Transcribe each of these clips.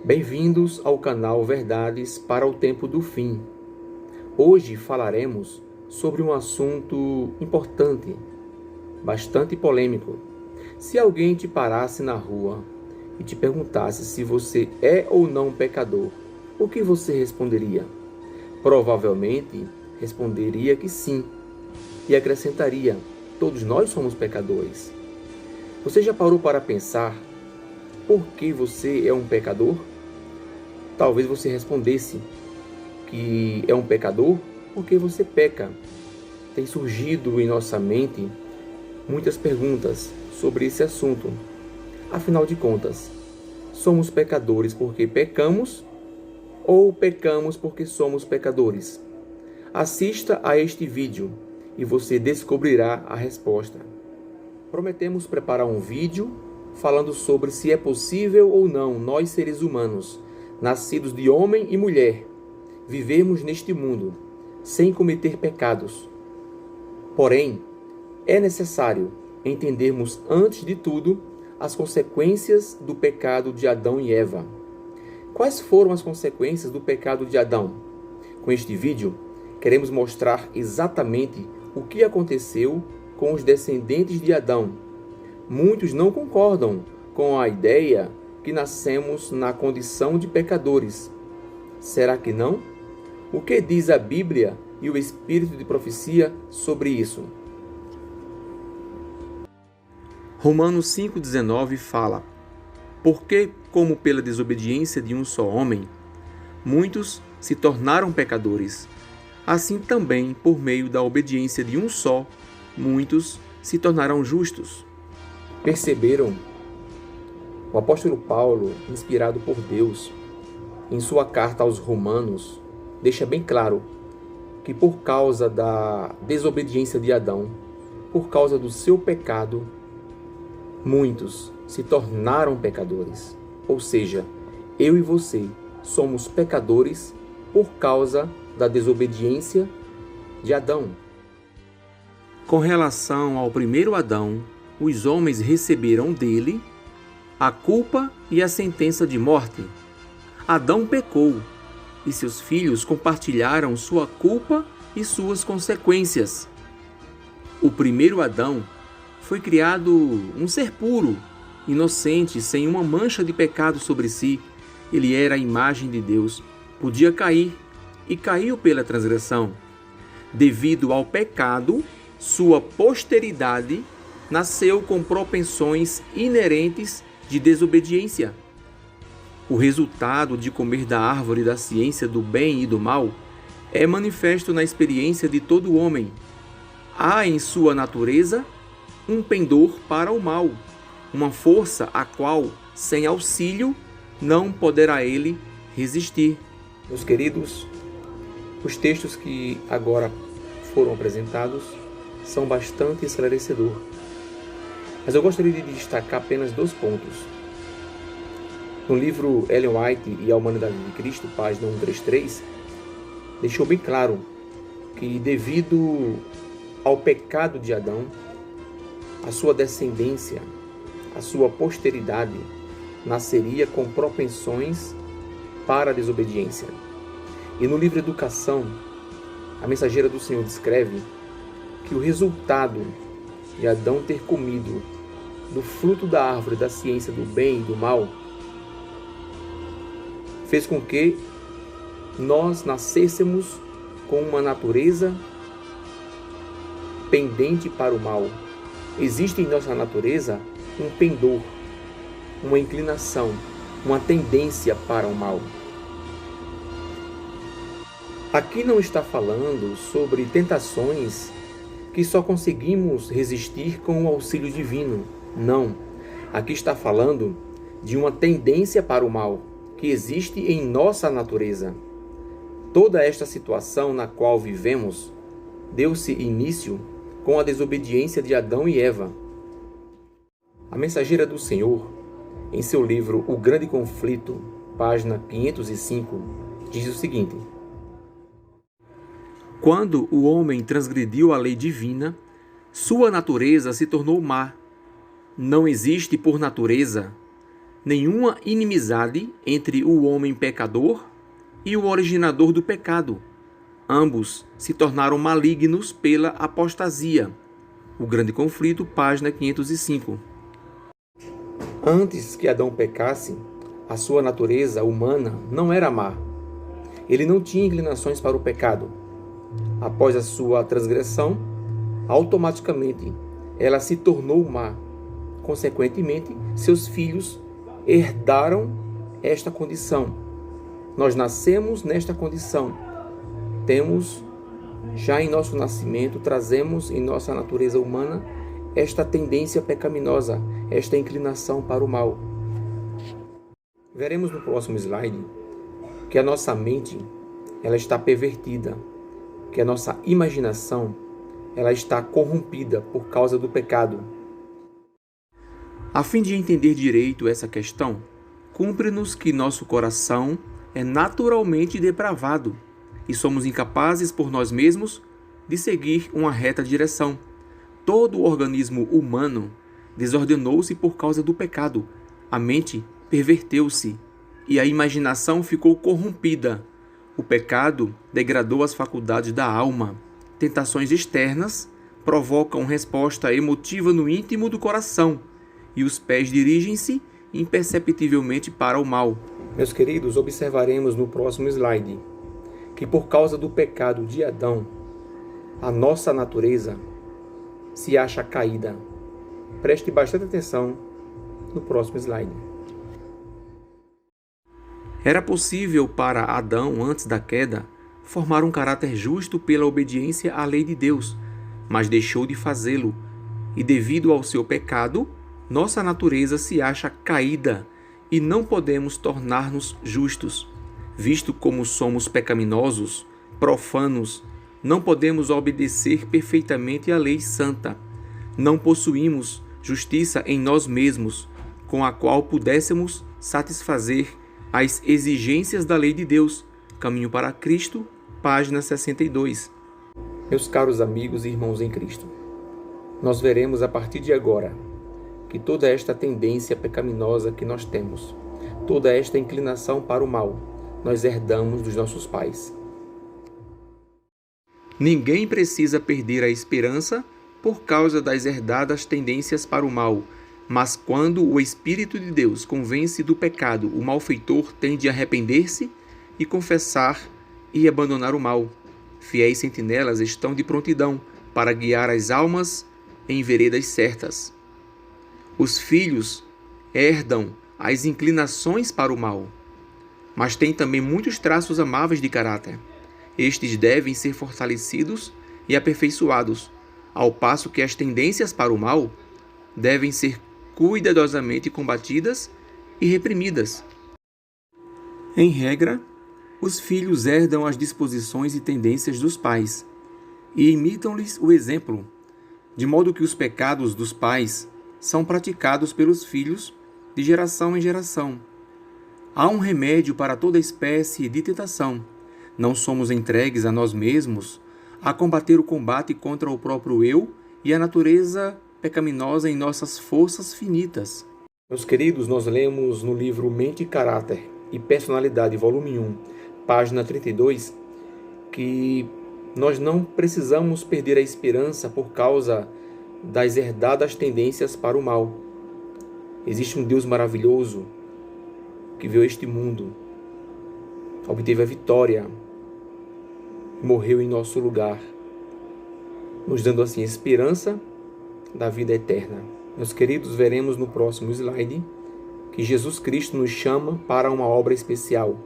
Bem-vindos ao canal Verdades para o Tempo do Fim. Hoje falaremos sobre um assunto importante, bastante polêmico. Se alguém te parasse na rua e te perguntasse se você é ou não pecador, o que você responderia? Provavelmente responderia que sim, e acrescentaria: todos nós somos pecadores. Você já parou para pensar por que você é um pecador? Talvez você respondesse que é um pecador porque você peca. Tem surgido em nossa mente muitas perguntas sobre esse assunto. Afinal de contas, somos pecadores porque pecamos ou pecamos porque somos pecadores? Assista a este vídeo e você descobrirá a resposta. Prometemos preparar um vídeo falando sobre se é possível ou não nós seres humanos, nascidos de homem e mulher, vivermos neste mundo sem cometer pecados. Porém, é necessário entendermos antes de tudo as consequências do pecado de Adão e Eva. Quais foram as consequências do pecado de Adão? Com este vídeo, queremos mostrar exatamente o que aconteceu com os descendentes de Adão. Muitos não concordam com a ideia que nascemos na condição de pecadores. Será que não? O que diz a Bíblia e o Espírito de profecia sobre isso? Romanos 5,19 fala: porque, como pela desobediência de um só homem, muitos se tornaram pecadores, assim também, por meio da obediência de um só, muitos se tornaram justos. Perceberam? O apóstolo Paulo, inspirado por Deus, em sua carta aos Romanos, deixa bem claro que por causa da desobediência de Adão, por causa do seu pecado, muitos se tornaram pecadores. Ou seja, eu e você somos pecadores por causa da desobediência de Adão. Com relação ao primeiro Adão, os homens receberam dele a culpa e a sentença de morte. Adão pecou e seus filhos compartilharam sua culpa e suas consequências. O primeiro Adão foi criado um ser puro, inocente, sem uma mancha de pecado sobre si. Ele era a imagem de Deus. Podia cair e caiu pela transgressão. Devido ao pecado, sua posteridade nasceu com propensões inerentes de desobediência. O resultado de comer da árvore da ciência do bem e do mal é manifesto na experiência de todo homem. Há em sua natureza um pendor para o mal, uma força a qual, sem auxílio, não poderá ele resistir. Meus queridos, os textos que agora foram apresentados são bastante esclarecedores. Mas eu gostaria de destacar apenas 2 pontos. No livro Ellen White e a Humanidade de Cristo, página 133, deixou bem claro que devido ao pecado de Adão, a sua descendência, a sua posteridade, nasceria com propensões para a desobediência. E no livro Educação, a mensageira do Senhor descreve que o resultado de Adão ter comido do fruto da árvore da ciência do bem e do mal fez com que nós nascêssemos com uma natureza pendente para o mal. Existe em nossa natureza um pendor, uma inclinação, uma tendência para o mal. Aqui não está falando sobre tentações que só conseguimos resistir com o auxílio divino. Não. Aqui está falando de uma tendência para o mal que existe em nossa natureza. Toda esta situação na qual vivemos deu-se início com a desobediência de Adão e Eva. A mensageira do Senhor, em seu livro O Grande Conflito, página 505, diz o seguinte: quando o homem transgrediu a lei divina, sua natureza se tornou má. Não existe por natureza nenhuma inimizade entre o homem pecador e o originador do pecado. Ambos se tornaram malignos pela apostasia. O Grande Conflito, página 505. Antes que Adão pecasse, a sua natureza humana não era má. Ele não tinha inclinações para o pecado. Após a sua transgressão, automaticamente ela se tornou má. Consequentemente, seus filhos herdaram esta condição. Nós nascemos nesta condição. Temos, já em nosso nascimento, trazemos em nossa natureza humana esta tendência pecaminosa, esta inclinação para o mal. Veremos no próximo slide que a nossa mente ela está pervertida, que a nossa imaginação ela está corrompida por causa do pecado. A fim de entender direito essa questão, cumpre-nos que nosso coração é naturalmente depravado e somos incapazes por nós mesmos de seguir uma reta direção. Todo o organismo humano desordenou-se por causa do pecado. A mente perverteu-se e a imaginação ficou corrompida. O pecado degradou as faculdades da alma. Tentações externas provocam resposta emotiva no íntimo do coração e os pés dirigem-se imperceptivelmente para o mal. Meus queridos, observaremos no próximo slide que por causa do pecado de Adão, a nossa natureza se acha caída. Preste bastante atenção no próximo slide. Era possível para Adão, antes da queda, formar um caráter justo pela obediência à lei de Deus, mas deixou de fazê-lo, e devido ao seu pecado, nossa natureza se acha caída e não podemos tornar-nos justos. Visto como somos pecaminosos, profanos, não podemos obedecer perfeitamente à lei santa. Não possuímos justiça em nós mesmos, com a qual pudéssemos satisfazer as exigências da lei de Deus. Caminho para Cristo, página 62. Meus caros amigos e irmãos em Cristo, nós veremos a partir de agora que toda esta tendência pecaminosa que nós temos, toda esta inclinação para o mal, nós herdamos dos nossos pais. Ninguém precisa perder a esperança por causa das herdadas tendências para o mal, mas quando o Espírito de Deus convence do pecado, o malfeitor tem de arrepender-se e confessar e abandonar o mal. Fiéis sentinelas estão de prontidão para guiar as almas em veredas certas. Os filhos herdam as inclinações para o mal, mas têm também muitos traços amáveis de caráter. Estes devem ser fortalecidos e aperfeiçoados, ao passo que as tendências para o mal devem ser cuidadosamente combatidas e reprimidas. Em regra, os filhos herdam as disposições e tendências dos pais e imitam-lhes o exemplo, de modo que os pecados dos pais são praticados pelos filhos de geração em geração. Há um remédio para toda espécie de tentação. Não somos entregues a nós mesmos a combater o combate contra o próprio eu e a natureza pecaminosa em nossas forças finitas. Meus queridos, nós lemos no livro Mente, Caráter e Personalidade, volume 1, página 32, que nós não precisamos perder a esperança por causa das herdadas tendências para o mal. Existe um Deus maravilhoso que veio a este mundo, obteve a vitória, morreu em nosso lugar, nos dando assim esperança da vida eterna. Meus queridos, veremos no próximo slide que Jesus Cristo nos chama para uma obra especial,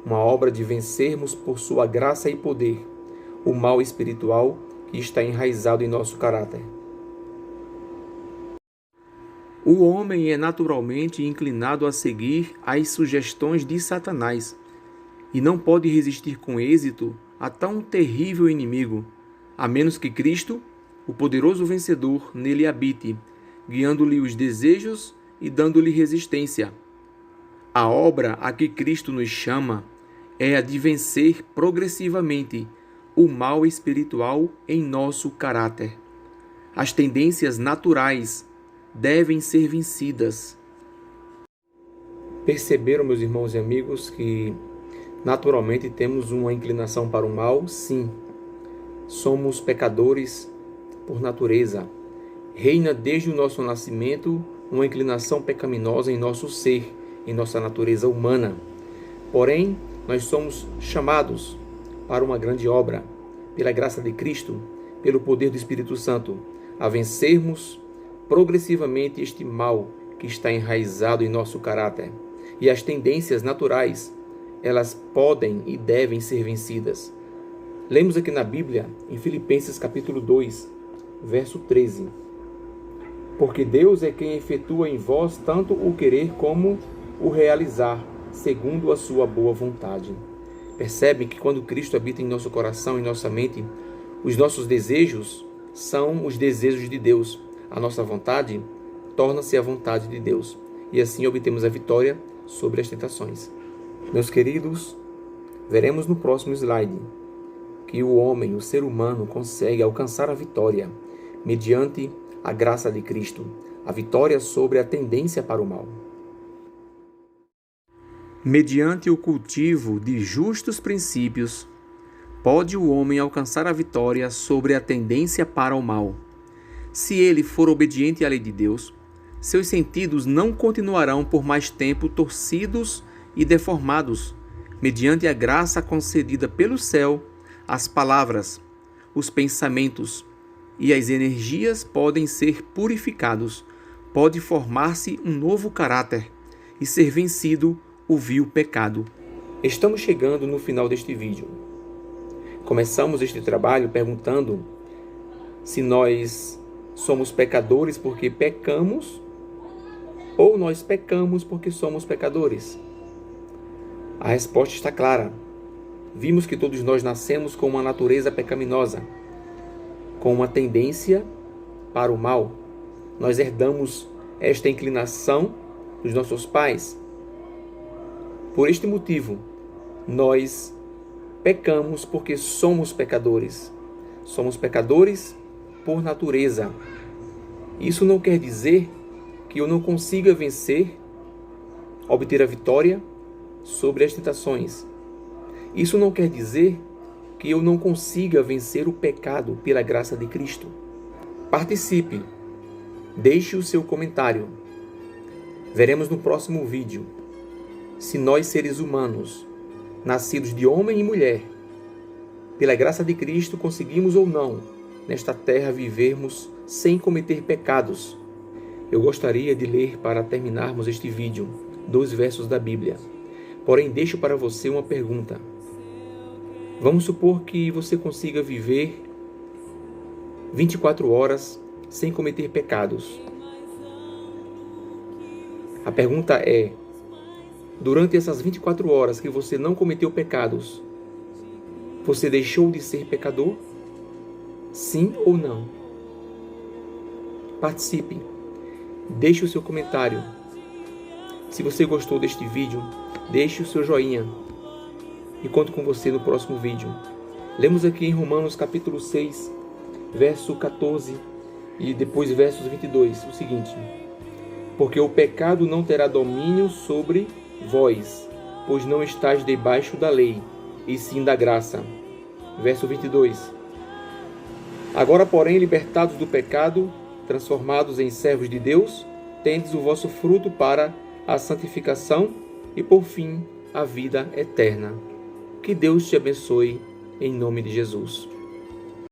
uma obra de vencermos por sua graça e poder o mal espiritual que está enraizado em nosso caráter. O homem é naturalmente inclinado a seguir as sugestões de Satanás e não pode resistir com êxito a tão terrível inimigo, a menos que Cristo, o poderoso vencedor, nele habite, guiando-lhe os desejos e dando-lhe resistência. A obra a que Cristo nos chama é a de vencer progressivamente o mal espiritual em nosso caráter. As tendências naturais devem ser vencidas. Perceberam, meus irmãos e amigos, que naturalmente temos uma inclinação para o mal? Sim. Somos pecadores por natureza. Reina desde o nosso nascimento uma inclinação pecaminosa em nosso ser, em nossa natureza humana. Porém, nós somos chamados para uma grande obra, pela graça de Cristo, pelo poder do Espírito Santo, a vencermos progressivamente este mal que está enraizado em nosso caráter. E as tendências naturais, elas podem e devem ser vencidas. Lemos aqui na Bíblia, em Filipenses capítulo 2, verso 13. Porque Deus é quem efetua em vós tanto o querer como o realizar, segundo a sua boa vontade. Percebem que quando Cristo habita em nosso coração, em nossa mente, os nossos desejos são os desejos de Deus. A nossa vontade torna-se a vontade de Deus. E assim obtemos a vitória sobre as tentações. Meus queridos, veremos no próximo slide que o homem, o ser humano, consegue alcançar a vitória mediante a graça de Cristo, a vitória sobre a tendência para o mal. Mediante o cultivo de justos princípios, pode o homem alcançar a vitória sobre a tendência para o mal. Se ele for obediente à lei de Deus, seus sentidos não continuarão por mais tempo torcidos e deformados. Mediante a graça concedida pelo céu, as palavras, os pensamentos e as energias podem ser purificados. Pode formar-se um novo caráter e ser vencido o vil pecado. Estamos chegando no final deste vídeo. Começamos este trabalho perguntando se nós somos pecadores porque pecamos ou nós pecamos porque somos pecadores. A resposta está clara. Vimos que todos nós nascemos com uma natureza pecaminosa, com uma tendência para o mal. Nós herdamos esta inclinação dos nossos pais. Por este motivo, nós pecamos porque somos pecadores. Somos pecadores por natureza. Isso não quer dizer que eu não consiga vencer, obter a vitória sobre as tentações. Isso não quer dizer que eu não consiga vencer o pecado pela graça de Cristo. Participe. Deixe o seu comentário. Veremos no próximo vídeo se nós, seres humanos, nascidos de homem e mulher, pela graça de Cristo, conseguimos ou não, nesta terra, vivermos sem cometer pecados. Eu gostaria de ler, para terminarmos este vídeo, 2 versos da Bíblia. Porém, deixo para você uma pergunta. Vamos supor que você consiga viver 24 horas sem cometer pecados. A pergunta é: durante essas 24 horas que você não cometeu pecados, você deixou de ser pecador? Sim ou não? Participe. Deixe o seu comentário. Se você gostou deste vídeo, deixe o seu joinha. E conto com você no próximo vídeo. Lemos aqui em Romanos capítulo 6, verso 14 e depois versos 22, o seguinte: porque o pecado não terá domínio sobre vós, pois não estáis debaixo da lei, e sim da graça. Verso 22. Agora, porém, libertados do pecado, transformados em servos de Deus, tendes o vosso fruto para a santificação e, por fim, a vida eterna. Que Deus te abençoe, em nome de Jesus.